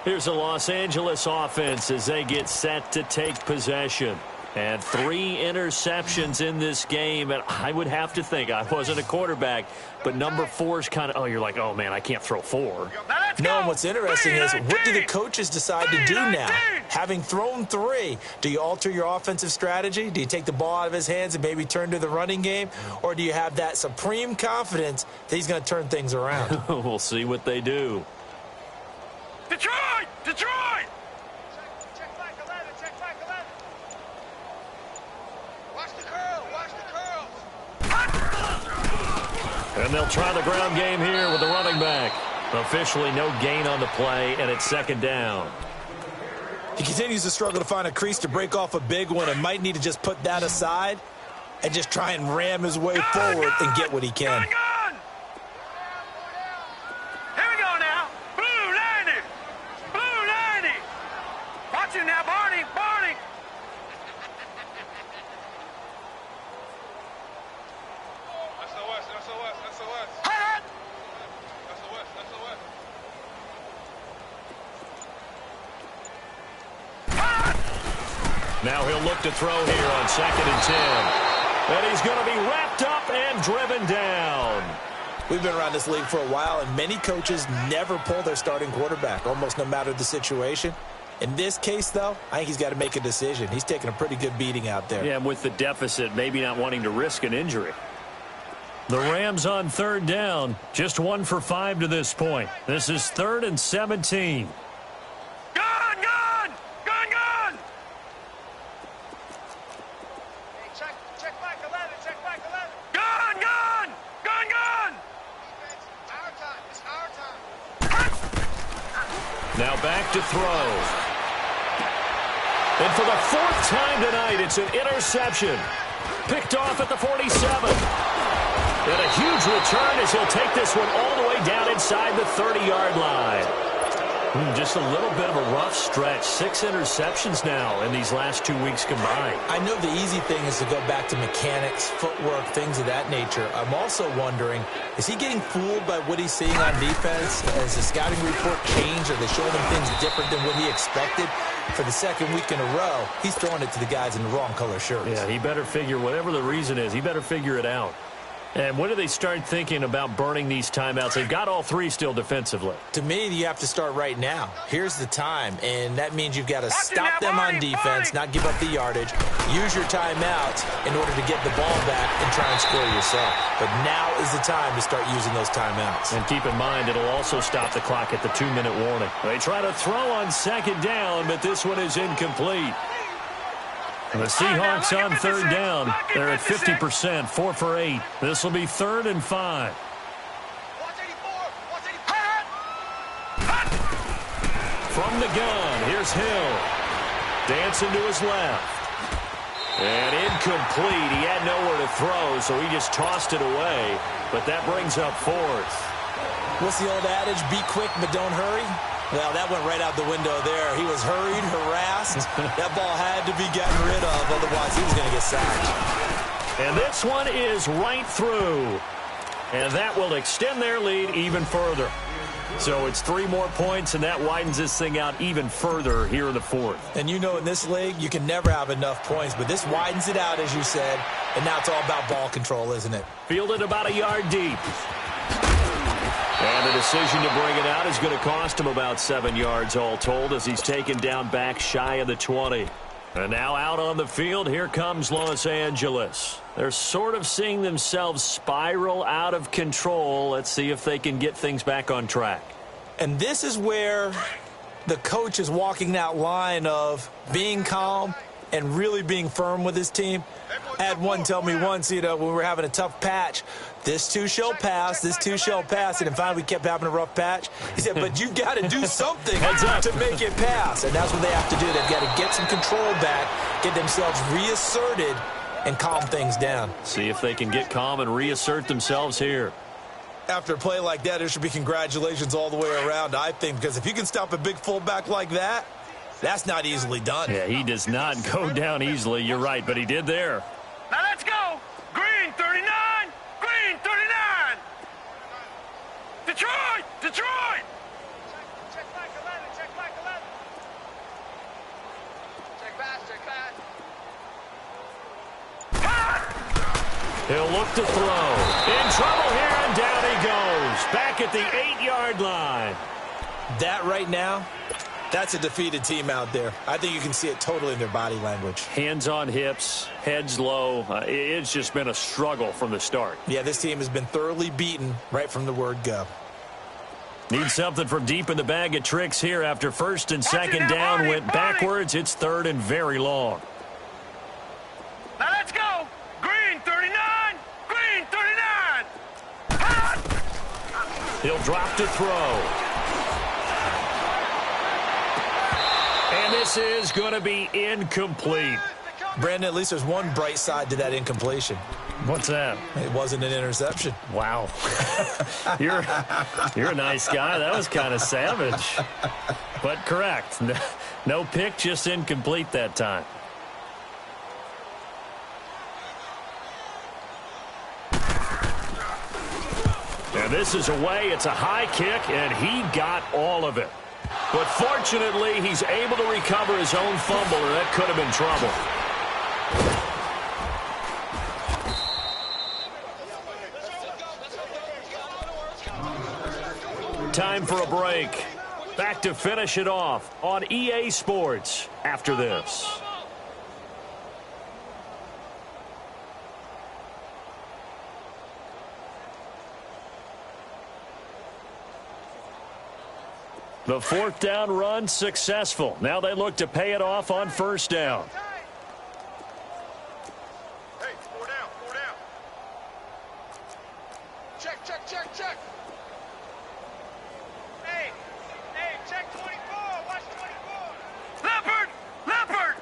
[SPEAKER 1] Here's the Los Angeles offense as they get set to take possession. And 3 interceptions in this game. And I would have to think, I wasn't a quarterback, but number 4 is kind of, you're like, oh, man, I can't throw 4.
[SPEAKER 2] No, and what's interesting is, what do the coaches decide to do now? Having thrown 3, do you alter your offensive strategy? Do you take the ball out of his hands and maybe turn to the running game? Or do you have that supreme confidence that he's going to turn things around?
[SPEAKER 1] We'll see what they do.
[SPEAKER 3] Detroit! Detroit! Check back 11. Check back 11. Watch the curl. Watch the curl.
[SPEAKER 1] And they'll try the ground game here with the running back. Officially no gain on the play, and it's 2nd down.
[SPEAKER 2] He continues to struggle to find a crease to break off a big one and might need to just put that aside and just try and ram his way forward and get what he can.
[SPEAKER 3] Now, Barney, Barney. SOS, SOS, SOS. Hot! SOS, SOS.
[SPEAKER 1] Now he'll look to throw here on 2nd and 10. And he's going to be wrapped up and driven down.
[SPEAKER 2] We've been around this league for a while, and many coaches never pull their starting quarterback, almost no matter the situation. In this case, though, I think he's got to make a decision. He's taking a pretty good beating out there.
[SPEAKER 1] Yeah, and with the deficit, maybe not wanting to risk an injury. The Rams on 3rd down, just 1 for 5 to this point. This is 3rd and 17.
[SPEAKER 3] Gun, gun, gun, gun. Hey, check back 11, check back 11. Gun, gun, gun, gun. Defense, our time, it's our time.
[SPEAKER 1] Now back to throw. And for the 4th time tonight, it's an interception. Picked off at the 47. And a huge return as he'll take this one all the way down inside the 30-yard line. Just a little bit of a rough stretch. 6 interceptions now in these last 2 weeks combined.
[SPEAKER 2] I know the easy thing is to go back to mechanics, footwork, things of that nature. I'm also wondering, is he getting fooled by what he's seeing on defense? Has the scouting report changed? Are they showing him things different than what he expected? For the 2nd week in a row, he's throwing it to the guys in the wrong color shirts.
[SPEAKER 1] Yeah, he better figure, whatever the reason is, he better figure it out. And when do they start thinking about burning these timeouts? They've got all three still defensively.
[SPEAKER 2] To me, you have to start right now. Here's the time, and that means you've got to stop them on defense, not give up the yardage, use your timeouts in order to get the ball back and try and score yourself. But now is the time to start using those timeouts.
[SPEAKER 1] And keep in mind, it'll also stop the clock at the 2-minute warning. They try to throw on second down, but this one is incomplete. The Seahawks on third down. They're at 50%, 4 for 8. This will be 3rd and 5. From the gun, here's Hill. Dancing to his left. And incomplete. He had nowhere to throw, so he just tossed it away. But that brings up 4th.
[SPEAKER 2] What's the old adage? Be quick, but don't hurry. Well, that went right out the window there. He was hurried, harassed. That ball had to be gotten rid of, otherwise he was going to get sacked.
[SPEAKER 1] And this one is right through. And that will extend their lead even further. So it's 3 more points, and that widens this thing out even further here in the 4th.
[SPEAKER 2] And you know in this league, you can never have enough points, but this widens it out, as you said, and now it's all about ball control, isn't it?
[SPEAKER 1] Fielded about a yard deep. And the decision to bring it out is going to cost him about 7 yards all told as he's taken down back shy of the 20. And now out on the field, here comes Los Angeles. They're sort of seeing themselves spiral out of control. Let's see if they can get things back on track.
[SPEAKER 2] And this is where the coach is walking that line of being calm and really being firm with his team. I had one tell me once, when we were having a tough patch, this too shall pass, this too shall pass, and finally we kept having a rough patch. He said, but you've got to do something to make it pass, and that's what they have to do. They've got to get some control back, get themselves reasserted, and calm things down.
[SPEAKER 1] See if they can get calm and reassert themselves here.
[SPEAKER 2] After a play like that, there should be congratulations all the way around, I think, because if you can stop a big fullback like that, that's not easily done.
[SPEAKER 1] Yeah, he does not go down easily. You're right, but he did there.
[SPEAKER 3] Now let's go. Green 39. Green 39. Detroit. Detroit. Check back 11. Check back 11. Check back. Check back.
[SPEAKER 1] He'll look to throw. In trouble here, and down he goes. Back at the 8-yard line.
[SPEAKER 2] That right now, that's a defeated team out there. I think you can see it totally in their body language.
[SPEAKER 1] Hands on hips, heads low. It's just been a struggle from the start.
[SPEAKER 2] Yeah, this team has been thoroughly beaten right from the word go.
[SPEAKER 1] Need something from deep in the bag of tricks here after 1st and 2nd down went backwards. It's 3rd and very long.
[SPEAKER 3] Now let's go. Green 39. Green 39. Hot.
[SPEAKER 1] He'll drop to throw. And this is going to be incomplete.
[SPEAKER 2] Brandon, at least there's one bright side to that incompletion.
[SPEAKER 1] What's that?
[SPEAKER 2] It wasn't an interception.
[SPEAKER 1] Wow. You're a nice guy. That was kind of savage. But correct. No pick, just incomplete that time. And this is away. It's a high kick, and he got all of it. But fortunately, he's able to recover his own fumble, or that could have been trouble. Time for a break. Back to finish it off on EA Sports after this. The 4th down run successful. Now they look to pay it off on 1st down.
[SPEAKER 3] Hey, 4 down, 4 down. Check, check, check, check. Hey, check 24. Watch 24. Leopard, Leopard.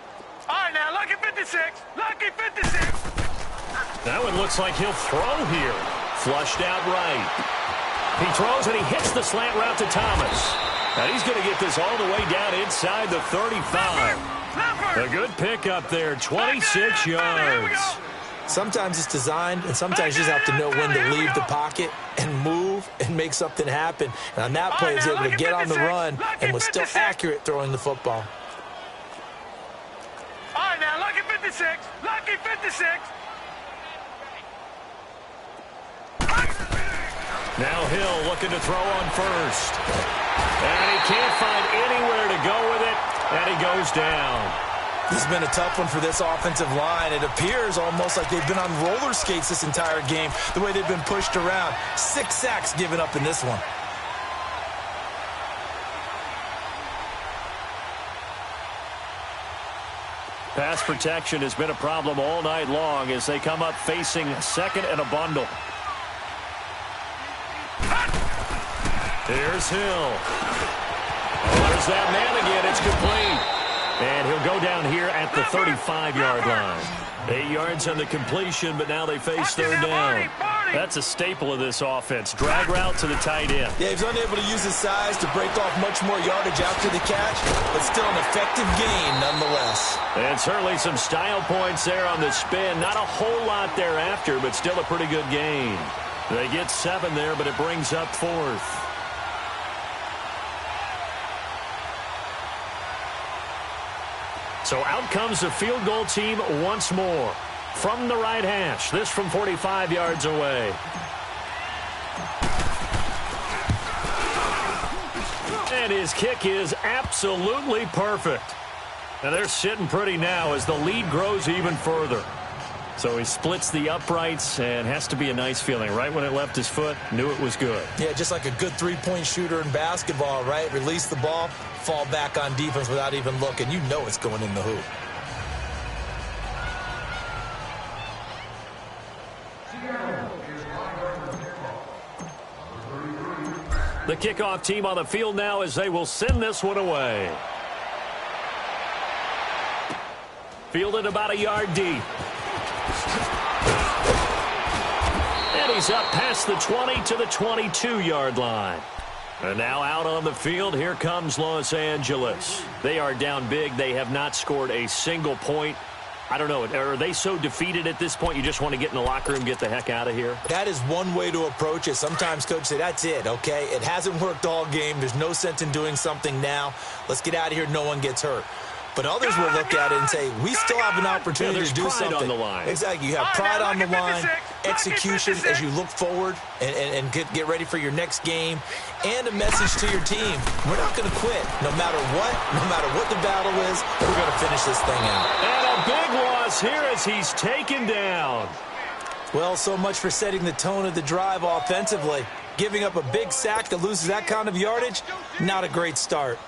[SPEAKER 3] All right, now, lucky 56. Lucky 56.
[SPEAKER 1] That one looks like he'll throw here. Flushed out right. He throws and he hits the slant route to Thomas. And he's going to get this all the way down inside the 35. A good pick up there, 26 yards.
[SPEAKER 2] Sometimes it's designed, and sometimes you just have to know when to leave the pocket and move and make something happen. And on that play, he was able to get on the run and was still accurate throwing the football.
[SPEAKER 3] All right, now, lucky 56. Lucky 56.
[SPEAKER 1] Now Hill looking to throw on first. And he can't find anywhere to go with it, and he goes down.
[SPEAKER 2] This has been a tough one for this offensive line. It appears almost like they've been on roller skates this entire game, the way they've been pushed around. 6 sacks given up in this one.
[SPEAKER 1] Pass protection has been a problem all night long as they come up facing second and a bundle. Here's Hill. There's that man again. It's complete. And he'll go down here at the 35-yard line. 8 yards on the completion, but now they face third down. That's a staple of this offense. Drag route to the tight end.
[SPEAKER 2] Yeah, he's unable to use his size to break off much more yardage after the catch, but still an effective gain nonetheless.
[SPEAKER 1] And certainly some style points there on the spin. Not a whole lot thereafter, but still a pretty good gain. They get 7 there, but it brings up 4th. So out comes the field goal team once more. From the right hash, this from 45 yards away. And his kick is absolutely perfect. And they're sitting pretty now as the lead grows even further. So he splits the uprights and has to be a nice feeling. Right when it left his foot, knew it was good.
[SPEAKER 2] Yeah, just like a good three-point shooter in basketball, right? Release the ball, fall back on defense without even looking. You know it's going in the hoop.
[SPEAKER 1] The kickoff team on the field now as they will send this one away. Fielded about a yard deep. And he's up past the 20 to the 22-yard line. And now out on the field, here comes Los Angeles. They are down big. They have not scored a single point. I don't know, are they so defeated at this point you just want to get in the locker room, get the heck out of here?
[SPEAKER 2] That is one way to approach it. Sometimes coaches say, that's it, okay? It hasn't worked all game. There's no sense in doing something now. Let's get out of here. No one gets hurt. But others will look at it and say, we still have an opportunity to do something.
[SPEAKER 1] On the line.
[SPEAKER 2] Exactly. You have pride on the line, execution as you look forward and get ready for your next game, and a message to your team. We're not going to quit. No matter what the battle is, we're going to finish this thing out.
[SPEAKER 1] And a big loss here as he's taken down.
[SPEAKER 2] Well, so much for setting the tone of the drive offensively. Giving up a big sack that loses that kind of yardage, not a great start.